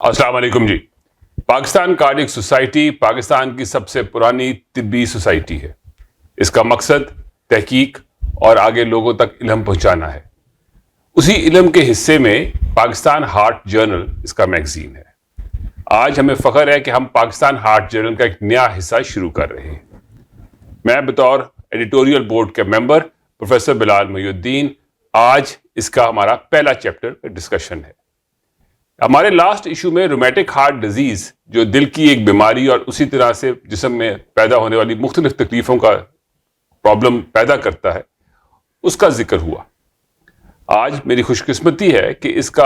السلام علیکم جی. Pakistan cardiac society Pakistan کی سب سے پرانی طبی سوسائٹی ہے. اس کا مقصد تحقیق اور آگے لوگوں تک علم پہنچانا ہے. اسی علم کے حصے میں پاکستان ہارٹ جرنل اس کا میگزین ہے. آج ہمیں فخر ہے کہ ہم پاکستان ہارٹ جرنل کا ایک نیا حصہ شروع کر رہے ہیں. میں بطور ایڈیٹوریل بورڈ کے ممبر پروفیسر بلال محی الدین آج اس کا ہمارا پہلا چیپٹر ڈسکشن ہے. ہمارے لاسٹ ایشو میں رومیٹک ہارٹ ڈیزیز جو دل کی ایک بیماری اور اسی طرح سے جسم میں پیدا ہونے والی مختلف تکلیفوں کا پرابلم پیدا کرتا ہے اس کا ذکر ہوا. آج میری خوش قسمتی ہے کہ اس کا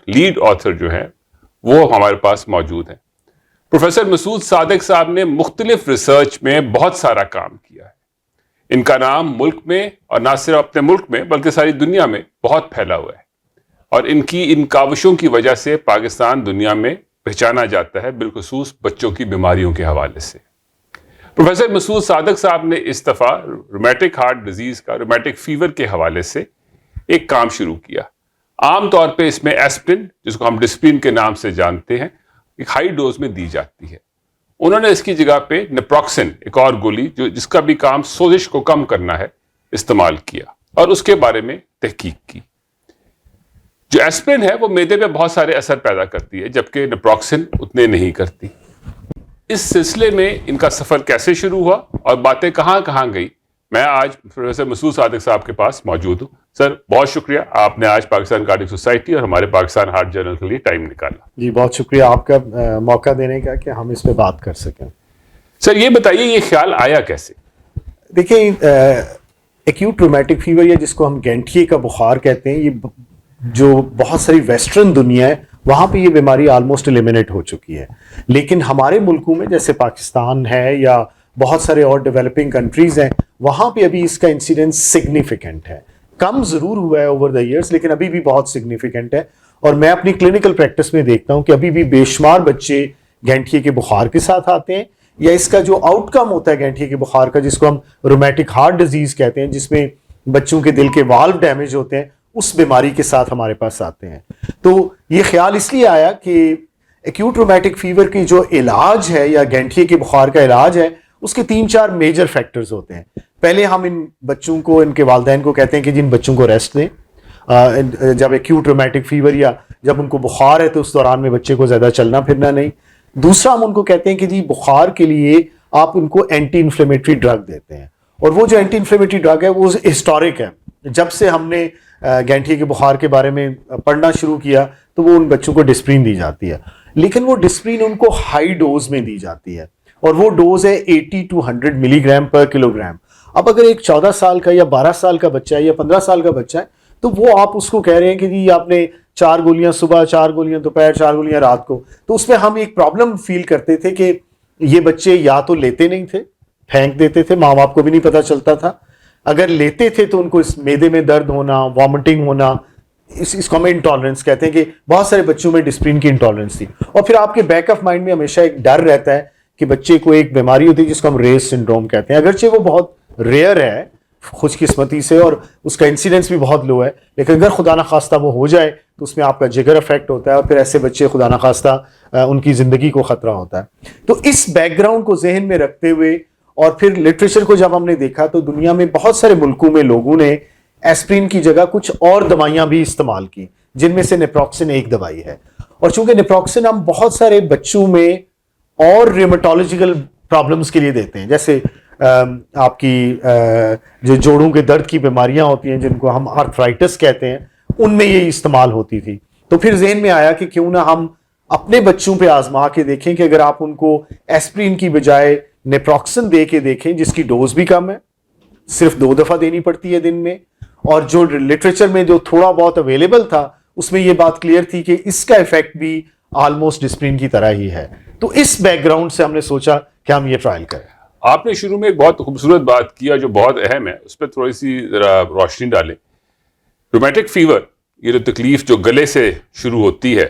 لیڈ آتھر جو ہیں وہ ہمارے پاس موجود ہیں. پروفیسر مسعود صادق صاحب نے مختلف ریسرچ میں بہت سارا کام کیا ہے. ان کا نام ملک میں اور نہ صرف اپنے ملک میں بلکہ ساری دنیا میں بہت پھیلا ہوا ہے اور ان کاوشوں کی وجہ سے پاکستان دنیا میں پہچانا جاتا ہے، بالخصوص بچوں کی بیماریوں کے حوالے سے. پروفیسر مسعود صادق صاحب نے اس دفعہ رومیٹک ہارٹ ڈیزیز کا رومیٹک فیور کے حوالے سے ایک کام شروع کیا. عام طور پہ اس میں ایسپرین، جس کو ہم ڈسپرین کے نام سے جانتے ہیں، ایک ہائی ڈوز میں دی جاتی ہے. انہوں نے اس کی جگہ پہ نیپروکسن، ایک اور گولی جس کا بھی کام سوزش کو کم کرنا ہے، استعمال کیا اور اس کے بارے میں تحقیق کی. جو ایسپرین ہے وہ معدے پہ بہت سارے اثر پیدا کرتی ہے جبکہ نیپروکسن اتنے نہیں کرتی. اس سلسلے میں ان کا سفر کیسے شروع ہوا اور باتیں کہاں کہاں گئی، میں آج پروفیسر مسعود صادق صاحب کے پاس موجود ہوں. سر بہت شکریہ، آپ نے آج پاکستان کارڈک سوسائٹی اور ہمارے پاکستان ہارٹ جرنل کے لیے ٹائم نکالا. جی بہت شکریہ آپ کا موقع دینے کا کہ ہم اس پہ بات کر سکیں. سر یہ بتائیے یہ خیال آیا کیسے؟ دیکھیں ایکیوٹ رومیٹک فیور یا جس کو ہم گینٹھیے کا بخار کہتے ہیں، یہ جو بہت ساری ویسٹرن دنیا ہے وہاں پہ یہ بیماری آلموسٹ ایلیمنیٹ ہو چکی ہے، لیکن ہمارے ملکوں میں جیسے پاکستان ہے یا بہت سارے اور ڈیولپنگ کنٹریز ہیں وہاں پہ ابھی اس کا انسیڈنس سگنیفیکنٹ ہے. کم ضرور ہوا ہے اوور دا ایئرس لیکن ابھی بھی بہت سگنیفیکنٹ ہے. اور میں اپنی کلینکل پریکٹس میں دیکھتا ہوں کہ ابھی بھی بے شمار بچے گینٹھیے کے بخار کے ساتھ آتے ہیں یا اس کا جو آؤٹ کم ہوتا ہے گینٹھیے کے بخار کا، جس کو ہم رومیٹک ہارٹ ڈیزیز کہتے ہیں، جس میں بچوں کے دل کے والو ڈیمیج ہوتے ہیں، اس بیماری کے ساتھ ہمارے پاس آتے ہیں. تو یہ خیال اس لیے آیا کہ ایکیوٹ رومیٹک فیور کی جو علاج ہے یا گینٹھیے کے بخار کا علاج ہے اس کے 3-4 میجر فیکٹرز ہوتے ہیں. پہلے ہم ان بچوں کو، ان کے والدین کو کہتے ہیں کہ جن بچوں کو ریسٹ دیں. جب ایکیوٹ رومیٹک فیور یا جب ان کو بخار ہے تو اس دوران میں بچے کو زیادہ چلنا پھرنا نہیں. دوسرا ہم ان کو کہتے ہیں کہ جی بخار کے لیے آپ ان کو اینٹی انفلیمیٹری ڈرگ دیتے ہیں، اور وہ جو اینٹی انفلیمیٹری ڈرگ ہے وہ ہسٹورک ہے. جب سے ہم نے گینٹھیے کے بخار کے بارے میں پڑھنا شروع کیا تو وہ ان بچوں کو ڈسپرین دی جاتی ہے، لیکن وہ ڈسپرین ان کو ہائی ڈوز میں دی جاتی ہے اور وہ ڈوز ہے 80 to 100 ملی گرام پر کلو گرام. اب اگر ایک 14 سال کا یا 12 سال کا بچہ ہے یا 15 سال کا بچہ ہے تو وہ آپ اس کو کہہ رہے ہیں کہ جی آپ نے 4 گولیاں صبح، 4 گولیاں دوپہر، 4 گولیاں رات کو. تو اس میں ہم ایک پرابلم فیل کرتے تھے کہ یہ بچے یا تو لیتے نہیں تھے، پھینک دیتے تھے، ماں باپ کو بھی نہیں پتہ چلتا تھا. اگر لیتے تھے تو ان کو اس معدے میں درد ہونا، وامٹنگ ہونا، اس کو ہم انٹالرنس کہتے ہیں کہ بہت سارے بچوں میں ڈسپرین کی انٹالرنس تھی. اور پھر آپ کے بیک آف مائنڈ میں ہمیشہ ایک ڈر رہتا ہے کہ بچے کو ایک بیماری ہوتی ہے جس کو ہم ریس سنڈروم کہتے ہیں. اگرچہ وہ بہت ریئر ہے خوش قسمتی سے اور اس کا انسیڈنس بھی بہت لو ہے، لیکن اگر خدا نخواستہ وہ ہو جائے تو اس میں آپ کا جگر افیکٹ ہوتا ہے اور پھر ایسے بچے خدا نخواستہ ان کی زندگی کو خطرہ ہوتا ہے. تو اس بیک گراؤنڈ کو ذہن میں رکھتے ہوئے اور پھر لٹریچر کو جب ہم نے دیکھا تو دنیا میں بہت سارے ملکوں میں لوگوں نے ایسپرین کی جگہ کچھ اور دوائیاں بھی استعمال کی، جن میں سے نیپروکسن ایک دوائی ہے. اور چونکہ نیپروکسن ہم بہت سارے بچوں میں اور ریمیٹولوجیکل پرابلمز کے لیے دیتے ہیں، جیسے آپ کی جو جوڑوں کے درد کی بیماریاں ہوتی ہیں جن کو ہم آرتھرائٹس کہتے ہیں، ان میں یہ استعمال ہوتی تھی. تو پھر ذہن میں آیا کہ کیوں نہ ہم اپنے بچوں پہ آزما کے دیکھیں کہ اگر آپ ان کو ایسپرین کی بجائے نیپروکسن دے کے دیکھیں، جس کی ڈوز بھی کم ہے، صرف 2 دفعہ دینی پڑتی ہے دن میں، اور جو لٹریچر میں جو تھوڑا بہت اویلیبل تھا اس میں یہ بات کلیئر تھی کہ اس کا ایفیکٹ بھی آلموسٹ ڈسپرین کی طرح ہی ہے. تو اس بیک گراؤنڈ سے ہم نے سوچا کہ ہم یہ ٹرائل کریں. آپ نے شروع میں ایک بہت خوبصورت بات کیا جو بہت اہم ہے، اس پہ تھوڑی سی ذرا روشنی ڈالیں. رومیٹک فیور، یہ جو تکلیف جو گلے سے شروع ہوتی ہے،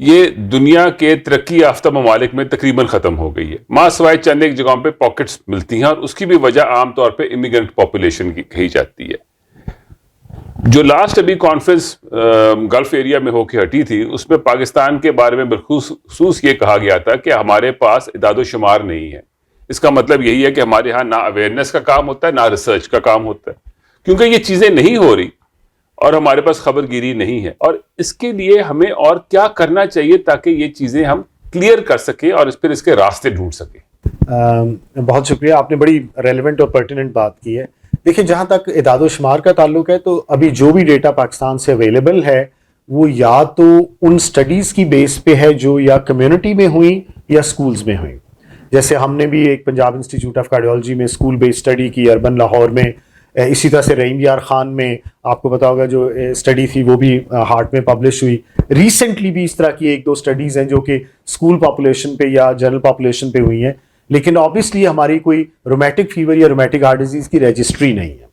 یہ دنیا کے ترقی یافتہ ممالک میں تقریباً ختم ہو گئی ہے، ماں سوائے چند ایک جگہوں پہ پاکٹس ملتی ہیں، اور اس کی بھی وجہ عام طور پہ امیگرنٹ پاپولیشن کی کہی جاتی ہے. جو لاسٹ ابھی کانفرنس گلف ایریا میں ہو کے ہٹی تھی اس میں پاکستان کے بارے میں بالخصوص یہ کہا گیا تھا کہ ہمارے پاس اعداد و شمار نہیں ہے. اس کا مطلب یہی ہے کہ ہمارے ہاں نہ اویئرنیس کا کام ہوتا ہے نہ ریسرچ کا کام ہوتا ہے, کیونکہ یہ چیزیں نہیں ہو رہی اور ہمارے پاس خبر گیری نہیں ہے. اور اس کے لیے ہمیں اور کیا کرنا چاہیے تاکہ یہ چیزیں ہم کلیئر کر سکیں اور پھر اس کے راستے ڈھونڈ سکیں. بہت شکریہ, آپ نے بڑی ریلیونٹ اور پرٹیننٹ بات کی ہے. دیکھیں جہاں تک اعداد و شمار کا تعلق ہے تو ابھی جو بھی ڈیٹا پاکستان سے اویلیبل ہے وہ یا تو ان سٹڈیز کی بیس پہ ہے جو یا کمیونٹی میں ہوئی یا سکولز میں ہوئی. جیسے ہم نے بھی ایک پنجاب انسٹیٹیوٹ آف کارڈیالوجی میں اسکول بیس اسٹڈی کی اربن لاہور میں, اسی طرح سے رحیم یار خان میں آپ کو پتا ہوگا جو اسٹڈی تھی وہ بھی ہارٹ میں پبلش ہوئی. ریسنٹلی بھی اس طرح کی ایک دو اسٹڈیز ہیں جو کہ اسکول پاپولیشن پہ یا جنرل پاپولیشن پہ ہوئی ہیں, لیکن آبویسلی ہماری کوئی رومیٹک فیور یا رومیٹک ہارٹ ڈیزیز کی رجسٹری نہیں ہے.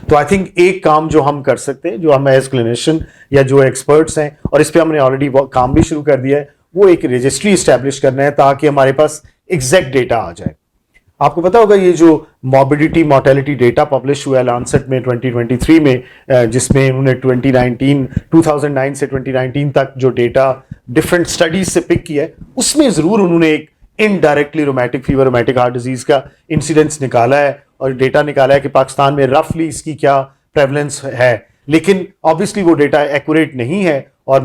تو آئی تھنک ایک کام جو ہم کر سکتے ہیں, جو ہم ایز کلینیشین یا جو ایکسپرٹس ہیں, اور اس پہ ہم نے آلریڈی کام بھی شروع کر دیا ہے, وہ ایک رجسٹری اسٹیبلش کرنا ہے تاکہ ہمارے پاس ایگزیکٹ ڈیٹا آ جائے. آپ کو پتا ہوگا یہ جو موربیڈیٹی مورٹیلٹی ڈیٹا پبلش ہوا ہے لانسٹ میں 2023 میں, جس میں انہوں نے 2009 سے 2019 تک جو ڈیٹا ڈفرینٹ اسٹڈیز سے پک کیا ہے, اس میں ضرور انہوں نے ایک انڈائریکٹلی رومیٹک فیور رومیٹک ہارٹ ڈیزیز کا انسیڈنس نکالا ہے اور ڈیٹا نکالا ہے کہ پاکستان میں رفلی اس کی کیا پریولنس ہے, لیکن آبویسلی وہ ڈیٹا ایکوریٹ نہیں ہے. اور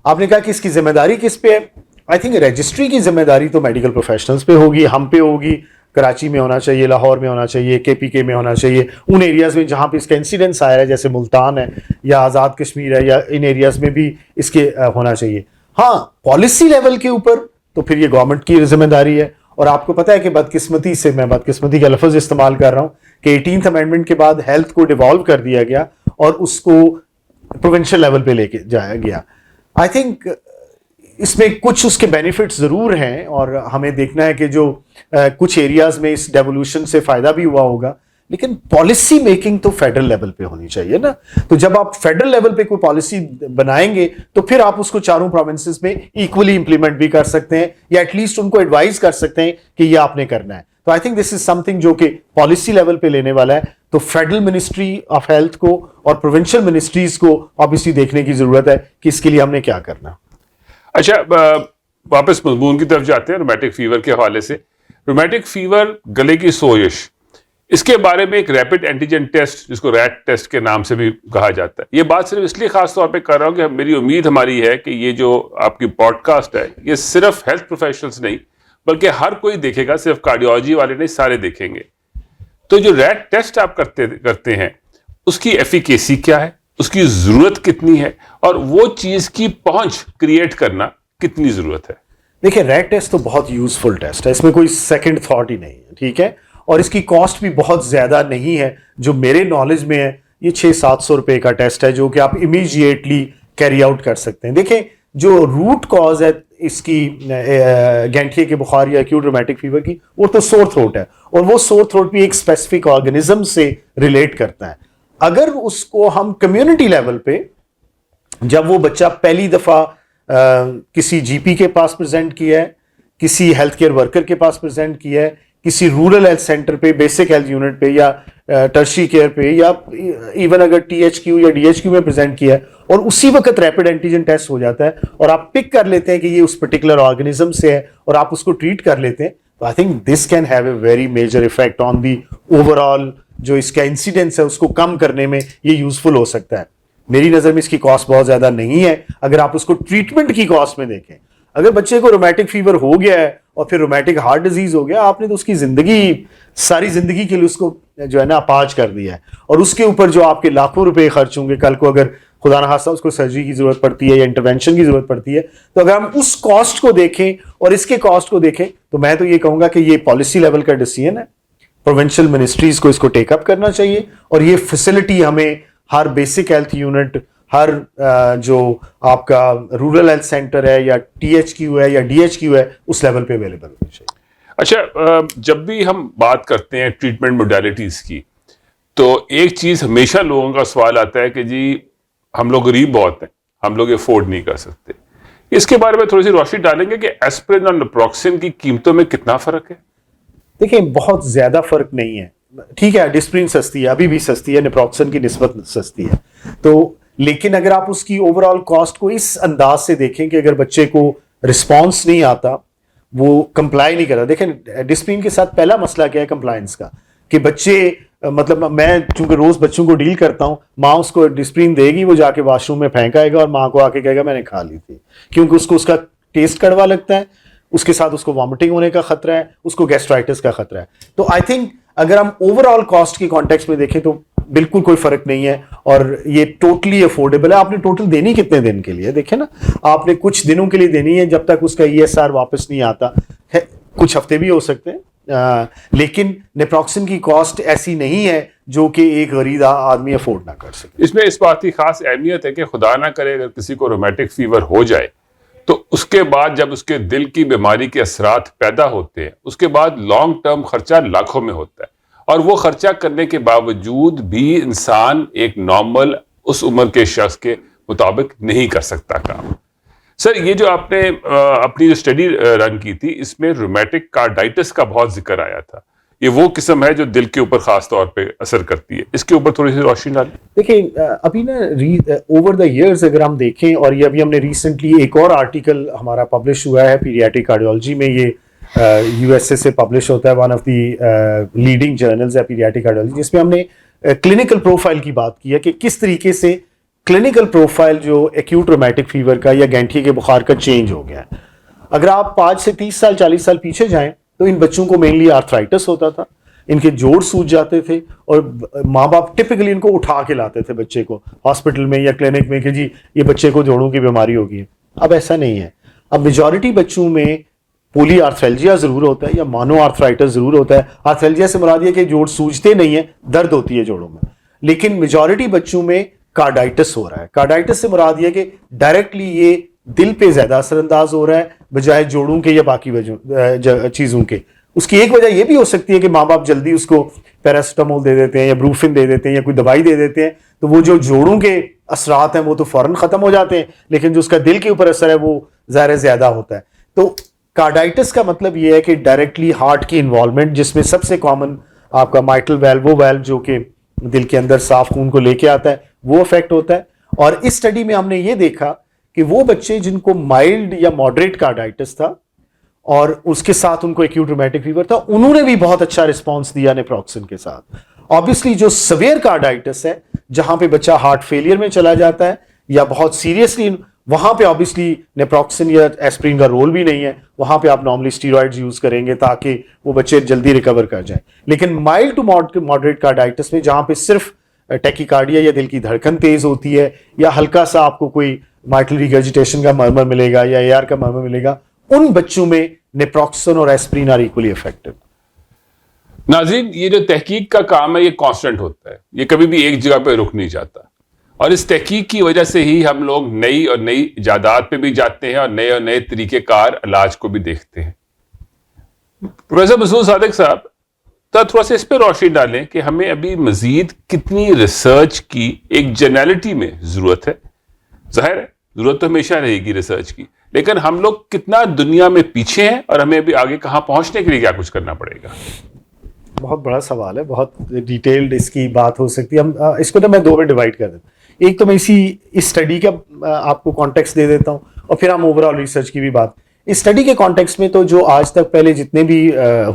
آپ نے کہا کہ اس کی ذمہ داری کس پہ ہے. آئی تھنک رجسٹری کی ذمہ داری تو میڈیکل پروفیشنلز پہ ہوگی, ہم پہ ہوگی. کراچی میں ہونا چاہیے, لاہور میں ہونا چاہیے, KPK میں ہونا چاہیے, ان ایریاز میں جہاں پہ اس کا انسیڈنس آیا ہے جیسے ملتان ہے یا آزاد کشمیر ہے, یا ان ایریاز میں بھی اس کے ہونا چاہیے. ہاں پالیسی لیول کے اوپر تو پھر یہ گورنمنٹ کی ذمہ داری ہے. اور آپ کو پتا ہے کہ بدقسمتی سے, میں بدقسمتی کا لفظ استعمال کر رہا ہوں, کہ 18th امینڈمنٹ کے بعد ہیلتھ کو ڈیوالو کر دیا گیا اور اس کو پروونشل لیول پہ لے کے جایا گیا. آئی تھنک اس میں کچھ اس کے بینیفٹس ضرور ہیں اور ہمیں دیکھنا ہے کہ جو کچھ ایریاز میں اس ڈیولوشن سے فائدہ بھی ہوا ہوگا, لیکن پالیسی میکنگ تو فیڈرل لیول پہ ہونی چاہیے نا. تو جب آپ فیڈرل لیول پہ کوئی پالیسی بنائیں گے تو پھر آپ اس کو چاروں پروونسز میں ایکولی امپلیمنٹ بھی کر سکتے ہیں, یا ایٹ لیسٹ ان کو ایڈوائز کر سکتے ہیں کہ یہ آپ نے کرنا ہے. تو I think this is some thing جو کہ پالیسی لیول پہ لینے والا ہے. تو فیڈرل منسٹری آف ہیلتھ کو اور پروونشل منسٹریز کو آبویسلی دیکھنے کی ضرورت ہے کہ اس کے لیے ہم نے کیا کرنا. اچھا, واپس مضمون کی طرف جاتے ہیں رومیٹک فیور کے حوالے سے. رومیٹک فیور گلے کی سوزش, اس کے بارے میں ایک ریپڈ اینٹیجن ٹیسٹ جس کو ریٹ ٹیسٹ کے نام سے بھی کہا جاتا ہے. یہ بات صرف اس لیے خاص طور پہ کر رہا ہوں کہ میری امید ہماری ہے کہ یہ جو آپ کی پوڈ کاسٹ ہے یہ صرف ہیلتھ پروفیشنلز نہیں بلکہ ہر کوئی دیکھے گا, صرف کارڈیالوجی والے نہیں, سارے دیکھیں گے. تو جو ریٹ ٹیسٹ آپ کرتے ہیں اس کی ایفیکیسی کیا ہے, اس کی ضرورت کتنی ہے, اور وہ چیز کی پہنچ کریٹ کرنا کتنی ضرورت ہے. دیکھیں ریٹ ٹیسٹ تو بہت یوزفل ٹیسٹ ہے, اس میں کوئی سیکنڈ تھاٹ ہی نہیں ہے, ٹھیک ہے, اور اس کی کاسٹ بھی بہت زیادہ نہیں ہے. جو میرے نالج میں ہے یہ 600-700 روپے کا ٹیسٹ ہے جو کہ آپ امیجیٹلی کیری آؤٹ کر سکتے ہیں. دیکھیں جو روٹ کاز ہے اس کی گینٹھیے کے بخار یا ایکیوٹ رومیٹک فیور کی, وہ تو سور تھروٹ ہے, اور وہ سور تھروٹ بھی ایک اسپیسیفک آرگنزم سے ریلیٹ کرتا ہے. اگر اس کو ہم کمیونٹی لیول پہ, جب وہ بچہ پہلی دفعہ کسی GP کے پاس پریزنٹ کیا ہے, کسی ہیلتھ کیئر ورکر کے پاس پریزنٹ کیا ہے, کسی رورل ہیلتھ سینٹر پہ, بیسک ہیلتھ یونٹ پہ, یا ٹرشری کیئر پہ, یا ایون اگر THQ یا DHQ میں پریزنٹ کیا ہے, اور اسی وقت ریپڈ اینٹیجن ٹیسٹ ہو جاتا ہے اور آپ پک کر لیتے ہیں کہ یہ اس پرٹیکولر آرگنزم سے ہے اور آپ اس کو ٹریٹ کر لیتے ہیں, تو I think this can have a very major effect on the overall جو اس کا انسیڈنس ہے اس کو کم کرنے میں یہ یوزفل ہو سکتا ہے. میری نظر میں اس کی کاسٹ بہت زیادہ نہیں ہے اگر آپ اس کو ٹریٹمنٹ کی کاسٹ میں دیکھیں. اگر بچے کو رومیٹک فیور ہو گیا ہے اور پھر رومیٹک ہارٹ ڈیزیز ہو گیا, آپ نے تو اس کی زندگی, ساری زندگی کے لیے اس کو جو ہے نا اپاج کر دیا ہے, اور اس کے اوپر جو آپ کے لاکھوں روپے خرچ ہوں گے, کل کو اگر خدا نہ خواستہ اس کو سرجری کی ضرورت پڑتی ہے یا انٹرونشن کی ضرورت پڑتی ہے, تو اگر ہم اس کاسٹ کو دیکھیں اور اس کے کاسٹ کو دیکھیں تو میں تو یہ کہوں گا کہ یہ پالیسی لیول کا ڈیسیژن ہے. پروونشل منسٹریز کو اس کو ٹیک اپ کرنا چاہیے, اور یہ فیسلٹی ہمیں ہر بیسک ہیلتھ یونٹ, ہر جو آپ کا رورل ہیلتھ سینٹر ہے یا THQ ہے یا DHQ ہے, اس لیول پہ اویلیبل ہونی چاہیے. اچھا, جب بھی ہم بات کرتے ہیں ٹریٹمنٹ موڈیلٹیز کی تو ایک چیز ہمیشہ لوگوں کا سوال آتا ہے کہ جی ہم لوگ غریب بہت ہیں, ہم لوگ افورڈ نہیں کر سکتے. اس کے بارے میں تھوڑی سی روشنی ڈالیں گے کہ ایسپرین اور نپروکسن کی قیمتوں میں کتنا فرق ہے؟ دیکھیں بہت زیادہ فرق نہیں ہے. ٹھیک ہے ڈسپرین سستی ہے, ابھی بھی سستی ہے, نیپروکسن کی نسبت سستی ہے, تو لیکن اگر آپ اس کی اوور آل کاسٹ کو اس انداز سے دیکھیں کہ اگر بچے کو رسپانس نہیں آتا, وہ کمپلائی نہیں کرتا. دیکھیں ڈسپلین کے ساتھ پہلا مسئلہ کیا ہے کمپلائنس کا, کہ بچے مطلب میں چونکہ روز بچوں کو ڈیل کرتا ہوں, ماں اس کو ڈسپلین دے گی, وہ جا کے واش روم میں پھینک آئے گا اور ماں کو آ کے کہے گا میں نے کھا لی تھی, کیونکہ اس کا ٹیسٹ کڑوا لگتا ہے, اس کے ساتھ اس کو وامٹنگ ہونے کا خطرہ ہے, اس کو گیسٹرائٹس کا خطرہ ہے. تو آئی تھنک اگر ہم اوور آل کاسٹ کی کانٹیکس میں دیکھیں تو بالکل کوئی فرق نہیں ہے, اور یہ ٹوٹلی افورڈیبل ہے. آپ نے ٹوٹل دینی کتنے دن کے لیے دیکھیں نا, آپ نے کچھ دنوں کے لیے دینی ہے جب تک اس کا ESR واپس نہیں آتا ہے, کچھ ہفتے بھی ہو سکتے ہیں, لیکن نیپروکسن کی کاسٹ ایسی نہیں ہے جو کہ ایک غریب آدمی افورڈ نہ کر سکے. اس میں اس بات کی خاص اہمیت ہے کہ خدا نہ کرے اگر کسی کو رومیٹک فیور ہو جائے تو اس کے بعد جب اس کے دل کی بیماری کے اثرات پیدا ہوتے ہیں, اس کے بعد لانگ ٹرم خرچہ لاکھوں میں ہوتا ہے, اور وہ خرچہ کرنے کے باوجود بھی انسان ایک نارمل اس عمر کے شخص کے مطابق نہیں کر سکتا کام. سر یہ جو آپ نے اپنی جو اسٹڈی رن کی تھی, اس میں رومیٹک کارڈائٹس کا بہت ذکر آیا تھا. یہ وہ قسم ہے جو دل کے اوپر خاص طور پہ اثر کرتی ہے, اس کے اوپر تھوڑی سی روشنی ڈالیں. دیکھیں ابھی نا اوور دا ایئرز اگر ہم دیکھیں, اور یہ ابھی ہم نے ریسنٹلی ایک اور آرٹیکل ہمارا پبلش ہوا ہے پیڈیاٹرک کارڈیولوجی میں, یہ USA سے پبلش ہوتا ہے, one of the leading journals ہے پیڈیاٹرک کارڈیولوجی, جس میں ہم نے کلینکل پروفائل کی بات کی ہے کہ کس طریقے سے کلینکل پروفائل جو ایکیوٹ رومیٹک فیور کا یا گینٹھیے کے بخار کا چینج ہو گیا ہے. اگر آپ 5 سے 30 سال 40 سال پیچھے جائیں تو ان بچوں کو مینلی آرتھرائٹس ہوتا تھا, ان کے جوڑ سوج جاتے تھے, اور ماں باپ ٹپکلی ان کو اٹھا کے لاتے تھے بچے کو ہاسپٹل میں یا کلینک میں کہ جی یہ بچے کو جوڑوں کی بیماری ہوگی ہے. اب ایسا نہیں ہے. اب میجورٹی بچوں میں پولی آرتھریلجیا ضرور ہوتا ہے یا مانو آرتھرائٹس ضرور ہوتا ہے. آرتھریلجیا سے مراد یہ کہ جوڑ سوجتے نہیں ہیں, درد ہوتی ہے جوڑوں میں, لیکن میجورٹی بچوں میں کارڈائٹس ہو رہا ہے. کارڈائٹس سے مراد یہ کہ ڈائریکٹلی یہ دل پہ زیادہ اثر انداز ہو رہا ہے بجائے جوڑوں کے یا باقی چیزوں کے. اس کی ایک وجہ یہ بھی ہو سکتی ہے کہ ماں باپ جلدی اس کو پیراسٹامول دے دیتے ہیں یا بروفن دے دیتے ہیں یا کوئی دوائی دے دیتے ہیں, تو وہ جو جوڑوں کے اثرات ہیں وہ تو فوراً ختم ہو جاتے ہیں, لیکن جو اس کا دل کے اوپر اثر ہے وہ ظاہر زیادہ ہوتا ہے. تو کارڈائٹس کا مطلب یہ ہے کہ ڈائریکٹلی ہارٹ کی انوالومنٹ, جس میں سب سے کامن آپ کا مائٹل ویلو, وہ ویلو جو کہ دل کے اندر صاف خون کو لے کے آتا ہے, وہ افیکٹ ہوتا ہے. اور اس اسٹڈی میں ہم نے یہ دیکھا کہ وہ بچے جن کو مائلڈ یا ماڈریٹ کارڈائٹس تھا اور اس کے ساتھ ان کو ایکیوٹ رومیٹک فیور تھا, انہوں نے بھی بہت اچھا رسپانس دیا نیپروکسن کے ساتھ. آبویسلی جو سویئر کارڈائٹس ہے جہاں پہ بچہ ہارٹ فیلئر میں چلا جاتا ہے یا بہت سیریسلی, وہاں پہ آبویسلی نیپروکسن یا ایسپرین کا رول بھی نہیں ہے, وہاں پہ آپ نارملی اسٹیرائڈز یوز کریں گے تاکہ وہ بچے جلدی ریکور کر جائیں. لیکن مائلڈ ٹو ماڈریٹ کارڈائٹس میں جہاں پہ صرف ٹیکیکارڈیا یا دل کی دھڑکن تیز ہوتی ہے یا ہلکا سا آپ کو کوئی مائٹل ریگرجیٹیشن کا مرمر ملے گا یا AR کا مرمر ملے گا, ان بچوں میں نیپروکسن اور ایسپرین آر ایکولی افیکٹو. ناظرین, یہ جو تحقیق کا کام ہے یہ کانسٹنٹ ہوتا ہے, یہ کبھی بھی ایک جگہ پہ رک نہیں جاتا, اور اس تحقیق کی وجہ سے ہی ہم لوگ نئی اور نئی ایجادات پہ بھی جاتے ہیں اور نئے طریقے کار علاج کو بھی دیکھتے ہیں. پروفیسر مسعود صادق صاحب, تھوڑا سا اس پہ روشنی ڈالیں کہ ہمیں ابھی مزید کتنی ریسرچ کی ایک جنرلٹی میں ضرورت ہے. ظاہر ہے ضرورت تو ہمیشہ رہے گی ریسرچ کی, لیکن ہم لوگ کتنا دنیا میں پیچھے ہیں اور ہمیں ابھی آگے کہاں پہنچنے کے لیے کیا کچھ کرنا پڑے گا؟ بہت بڑا سوال ہے, بہت ڈیٹیلڈ اس کی بات ہو سکتی ہے. ہم اس کو میں 2 میں ڈیوائڈ کر دیتا ہوں. ایک تو میں اس اسٹڈی کا آپ کو کانٹیکسٹ دے دیتا ہوں, اور پھر ہم اوور آل ریسرچ کی بھی بات. اس اسٹڈی کے کانٹیکسٹ میں تو جو آج تک پہلے جتنے بھی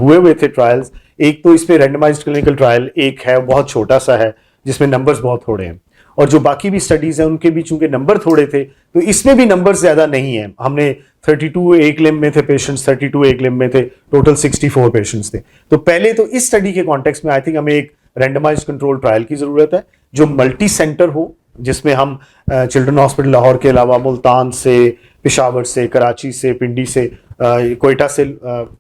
ہوئے تھے ٹرائلز, ایک تو اس پہ رینڈمائزڈ کلینکل ٹرائل ایک ہے, بہت چھوٹا سا ہے جس میں نمبرز بہت تھوڑے ہیں, اور جو باقی بھی اسٹڈیز ہیں ان کے بھی چونکہ نمبر تھوڑے تھے تو اس میں بھی نمبر زیادہ نہیں ہیں. ہم نے 32 ایک لمب میں تھے پیشنٹس, 32 ایک لمب میں تھے, ٹوٹل 64 پیشنٹس تھے. تو پہلے تو اس اسٹڈی کے کانٹیکسٹ میں آئی تھنک ہمیں ایک رینڈمائزڈ کنٹرول ٹرائل کی ضرورت ہے جو ملٹی سینٹر ہو, جس میں ہم چلڈرن ہاسپٹل لاہور کے علاوہ ملتان سے, پشاور سے, کراچی سے, پنڈی سے, کوئٹہ سے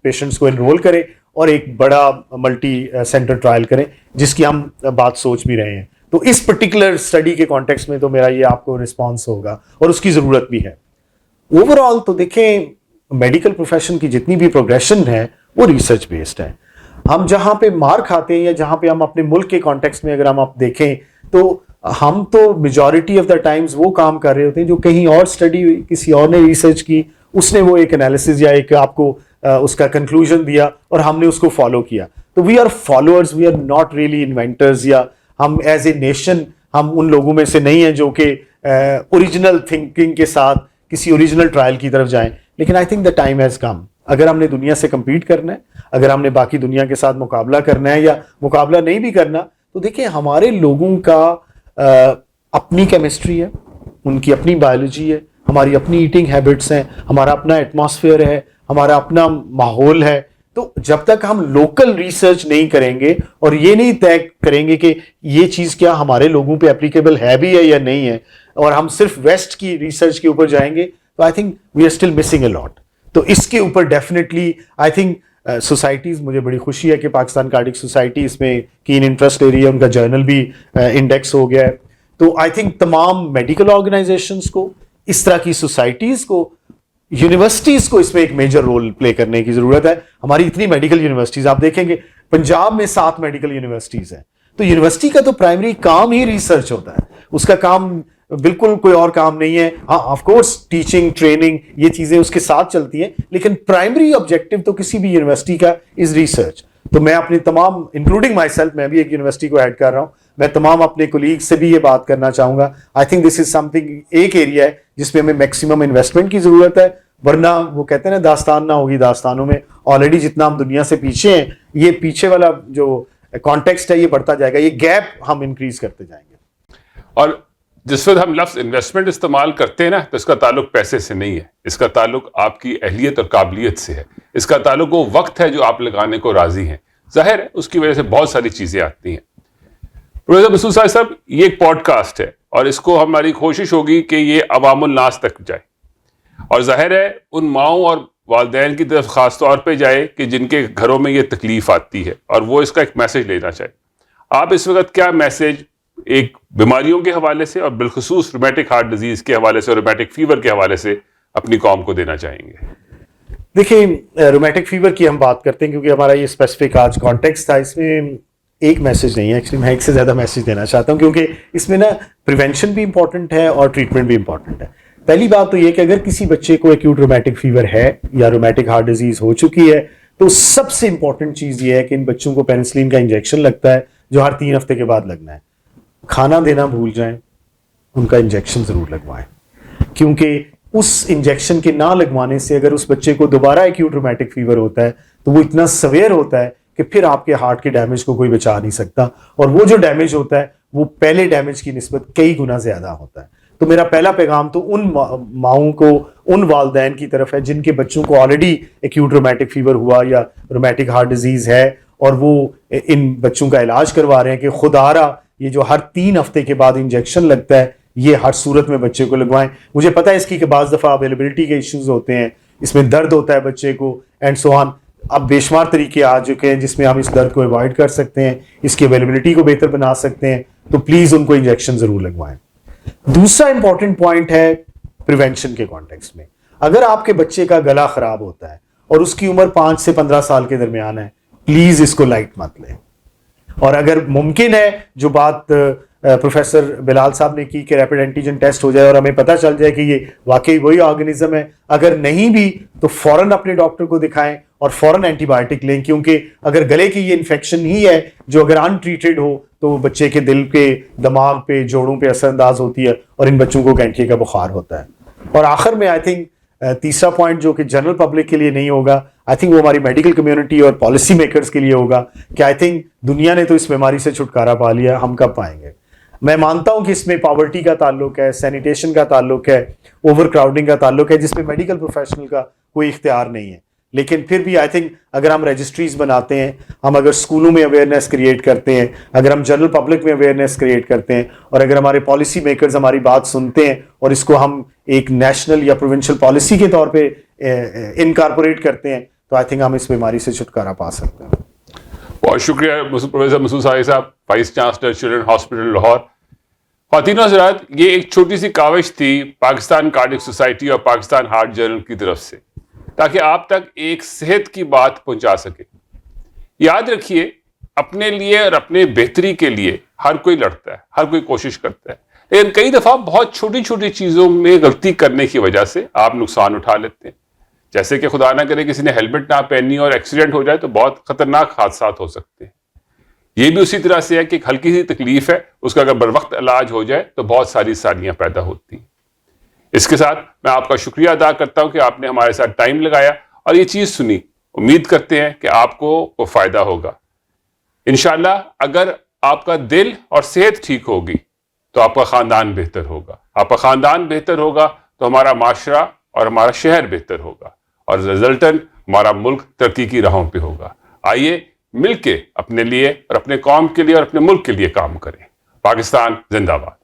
پیشنٹس کو انرول کریں اور ایک بڑا ملٹی سینٹر ٹرائل کریں, جس کی ہم بات سوچ بھی رہے ہیں. تو اس پرٹیکولر اسٹڈی کے کانٹیکسٹ میں تو میرا یہ آپ کو رسپانس ہوگا اور اس کی ضرورت بھی ہے. اوور آل تو دیکھیں میڈیکل پروفیشن کی جتنی بھی پروگریشن ہے وہ ریسرچ بیسڈ ہے. ہم جہاں پہ مار کھاتے ہیں یا جہاں پہ ہم اپنے ملک کے کانٹیکسٹ میں اگر ہم آپ دیکھیں تو ہم تو میجورٹی آف دا ٹائمز وہ کام کر رہے ہوتے ہیں جو کہیں اور اسٹڈی ہوئی, کسی اور نے ریسرچ کی, اس نے وہ ایک انالیسز یا ایک آپ کو اس کا کنکلوژن دیا اور ہم نے اس کو فالو کیا. تو we are followers, we are not really inventors, یا ہم ایز اے نیشن ہم ان لوگوں میں سے نہیں ہیں جو کہ اوریجنل تھنکنگ کے ساتھ کسی اوریجنل ٹرائل کی طرف جائیں. لیکن I think the time has come. اگر ہم نے دنیا سے کمپیٹ کرنا ہے, اگر ہم نے باقی دنیا کے ساتھ مقابلہ کرنا ہے یا مقابلہ نہیں بھی کرنا, تو دیکھیں ہمارے لوگوں کا اپنی کیمسٹری ہے, ان کی اپنی بایولوجی ہے, ہماری اپنی ایٹنگ ہیبٹس ہیں, ہمارا اپنا ایٹماسفیئر ہے, ہمارا اپنا ماحول ہے. تو جب تک ہم لوکل ریسرچ نہیں کریں گے اور یہ نہیں طے کریں گے کہ یہ چیز کیا ہمارے لوگوں پہ اپلیکیبل ہے بھی ہے یا نہیں ہے, اور ہم صرف ویسٹ کی ریسرچ کے اوپر جائیں گے, تو I think we are still missing a lot. تو اس کے اوپر ڈیفینیٹلی آئی تھنک سوسائٹیز, مجھے بڑی خوشی ہے کہ پاکستان کارڈک سوسائٹی اس میں کین انٹرسٹ لے رہی ہے, ان کا جرنل بھی انڈیکس ہو گیا ہے. تو آئی تھنک تمام میڈیکل آرگنائزیشنز کو, اس طرح کی سوسائٹیز کو, یونیورسٹیز کو اس میں ایک میجر رول پلے کرنے کی ضرورت ہے. ہماری اتنی میڈیکل یونیورسٹیز, آپ دیکھیں گے پنجاب میں 7 میڈیکل یونیورسٹیز ہیں. تو یونیورسٹی کا تو پرائمری کام ہی ریسرچ ہوتا ہے, اس کا کام بالکل کوئی اور کام نہیں ہے. ہاں آف کورس ٹیچنگ, ٹریننگ, یہ چیزیں اس کے ساتھ چلتی ہیں, لیکن پرائمری آبجیکٹو تو کسی بھی یونیورسٹی کا از ریسرچ. تو میں اپنی تمام انکلوڈنگ مائی سیلف, میں بھی ایک یونیورسٹی کو ایڈ کر رہا ہوں, میں تمام اپنے کولیگ سے بھی یہ بات کرنا چاہوں گا. I think this is something, ایک ایریا ہے جس میں ہمیں میکسیمم انویسٹمنٹ کی ضرورت ہے, ورنہ وہ کہتے ہیں نا داستان نہ ہوگی داستانوں میں. آلریڈی جتنا ہم دنیا سے پیچھے ہیں, یہ پیچھے والا جو کانٹیکسٹ ہے یہ بڑھتا جائے گا, یہ گیپ ہم انکریز کرتے جائیں گے. اور جس وقت ہم لفظ انویسٹمنٹ استعمال کرتے ہیں نا, تو اس کا تعلق پیسے سے نہیں ہے, اس کا تعلق آپ کی اہلیت اور قابلیت سے ہے, اس کا تعلق وہ وقت ہے جو آپ لگانے کو راضی ہیں. ظاہر ہے اس کی وجہ سے بہت ساری چیزیں آتی ہیں. پروفیسر مسعود صاحب, یہ ایک پوڈ کاسٹ ہے اور اس کو ہماری کوشش ہوگی کہ یہ عوام الناس تک جائے, اور ظاہر ہے ان ماؤں اور والدین کی طرف خاص طور پہ جائے کہ جن کے گھروں میں یہ تکلیف آتی ہے, اور وہ اس کا ایک میسج لینا چاہے. آپ اس وقت کیا میسج ایک بیماریوں کے حوالے سے اور بالخصوص رومیٹک ہارٹ ڈیزیز کے حوالے سے اور رومیٹک فیور کے حوالے سے اپنی قوم کو دینا چاہیں گے؟ دیکھیں رومیٹک فیور کی ہم بات کرتے ہیں کیونکہ ہمارا یہ اسپیسیفک آج کانٹیکسٹ تھا, اس میں ایک میسج نہیں ہے ایکچولی, میں ایک سے زیادہ میسج دینا چاہتا ہوں کیونکہ اس میں نا پریونشن بھی امپورٹنٹ ہے اور ٹریٹمنٹ بھی امپورٹنٹ ہے. پہلی بات تو یہ کہ اگر کسی بچے کو ایکیوٹ رومیٹک فیور ہے یا رومیٹک ہارٹ ڈیزیز ہو چکی ہے, تو سب سے امپورٹنٹ چیز یہ ہے کہ ان بچوں کو پینسلین کا انجیکشن لگتا ہے جو ہر 3 ہفتے کے بعد لگنا ہے. کھانا دینا بھول جائیں, ان کا انجیکشن ضرور لگوائیں, کیونکہ اس انجیکشن کے نہ لگوانے سے اگر اس بچے کو دوبارہ ایکیوٹ رومیٹک فیور ہوتا ہے تو وہ اتنا سویئر ہوتا ہے کہ پھر آپ کے ہارٹ کے ڈیمیج کو کوئی بچا نہیں سکتا, اور وہ جو ڈیمیج ہوتا ہے وہ پہلے ڈیمیج کی نسبت کئی گنا زیادہ ہوتا ہے. تو میرا پہلا پیغام تو ان ماؤں کو, ان والدین کی طرف ہے جن کے بچوں کو آلریڈی ایکیوٹ رومیٹک فیور ہوا یا رومیٹک ہارٹ ڈیزیز ہے اور وہ ان بچوں کا علاج کروا رہے ہیں, کہ خدارا یہ جو ہر 3 ہفتے کے بعد انجیکشن لگتا ہے یہ ہر صورت میں بچے کو لگوائیں. مجھے پتا ہے اس کی کہ بعض دفعہ اویلیبلٹی کے ایشوز ہوتے ہیں, اس میں درد ہوتا ہے بچے کو اینڈ سو آن. اب بے شمار طریقے آ چکے ہیں جس میں ہم اس درد کو اوائڈ کر سکتے ہیں, اس کی اویلیبلٹی کو بہتر بنا سکتے ہیں, تو پلیز ان کو انجیکشن ضرور لگوائیں. دوسرا امپورٹنٹ پوائنٹ ہے پریونشن کے کانٹیکسٹ میں, اگر آپ کے بچے کا گلا خراب ہوتا ہے اور اس کی عمر 5 سے 15 سال کے درمیان ہے, پلیز اس کو لائٹ مت لیں. اور اگر ممکن ہے جو بات پروفیسر بلال صاحب نے کی کہ ریپڈ اینٹیجن ٹیسٹ ہو جائے اور ہمیں پتہ چل جائے کہ یہ واقعی وہی آرگنزم ہے, اگر نہیں بھی تو فوراً اپنے ڈاکٹر کو دکھائیں اور فوراً اینٹی بایوٹک لیں, کیونکہ اگر گلے کی یہ انفیکشن ہی ہے جو اگر ان ٹریٹڈ ہو تو بچے کے دل کے, دماغ پہ, جوڑوں پہ اثر انداز ہوتی ہے اور ان بچوں کو گینٹھیے کا بخار ہوتا ہے. اور آخر میں آئی تھنک تیسرا پوائنٹ جو کہ جنرل پبلک کے لیے نہیں ہوگا, آئی تھنک وہ ہماری میڈیکل کمیونٹی اور پالیسی میکرز کے لیے ہوگا, کہ آئی تھنک دنیا نے تو اس بیماری سے چھٹکارا پا لیا, ہم کب پائیں گے. میں مانتا ہوں کہ اس میں پاورٹی کا تعلق ہے, سینیٹیشن کا تعلق ہے, اوور کراؤڈنگ کا تعلق ہے, جس میں میڈیکل پروفیشنل کا کوئی اختیار نہیں ہے. لیکن پھر بھی آئی تھنک اگر ہم رجسٹریز بناتے ہیں, ہم اگر اسکولوں میں اویئرنیس کریٹ کرتے ہیں, اگر ہم جنرل پبلک میں اویئرنیس کریٹ کرتے ہیں, اور اگر ہمارے پالیسی میکرز ہماری بات سنتے ہیں اور اس کو ہم ایک نیشنل یا پروونشل پالیسی کے طور پہ انکارپوریٹ کرتے ہیں, تو آئی تھنک ہم اس بیماری سے چھٹکارا پا سکتے ہیں. بہت شکریہ پروفیسر مسعود صاحب, vice chancellor children hospital Lahore. خواتین و حضرات, یہ ایک چھوٹی سی کاوش تھی پاکستان کارڈک سوسائٹی اور پاکستان ہارٹ جرنل کی طرف سے, تاکہ آپ تک ایک صحت کی بات پہنچا سکے. یاد رکھیے, اپنے لیے اور اپنے بہتری کے لیے ہر کوئی لڑتا ہے, ہر کوئی کوشش کرتا ہے, لیکن کئی دفعہ بہت چھوٹی چھوٹی چیزوں میں غلطی کرنے کی وجہ سے آپ نقصان اٹھا لیتے ہیں. جیسے کہ خدا نہ کرے کسی نے ہیلمٹ نہ پہنی اور ایکسیڈنٹ ہو جائے تو بہت خطرناک حادثات ہو سکتے ہیں. یہ بھی اسی طرح سے ہے کہ ایک ہلکی سی تکلیف ہے، اس کا اگر بر وقت علاج ہو جائے تو بہت ساری سالیاں پیدا ہوتی ہیں. اس کے ساتھ میں آپ کا شکریہ ادا کرتا ہوں کہ آپ نے ہمارے ساتھ ٹائم لگایا اور یہ چیز سنی. امید کرتے ہیں کہ آپ کو وہ فائدہ ہوگا. انشاءاللہ اگر آپ کا دل اور صحت ٹھیک ہوگی تو آپ کا خاندان بہتر ہوگا. آپ کا خاندان بہتر ہوگا تو ہمارا معاشرہ اور ہمارا شہر بہتر ہوگا، اور رزلٹن ہمارا ملک ترقی کی راہوں پہ ہوگا. آئیے مل کے اپنے لیے اور اپنے قوم کے لیے اور اپنے ملک کے لیے کام کریں. پاکستان زندہ باد.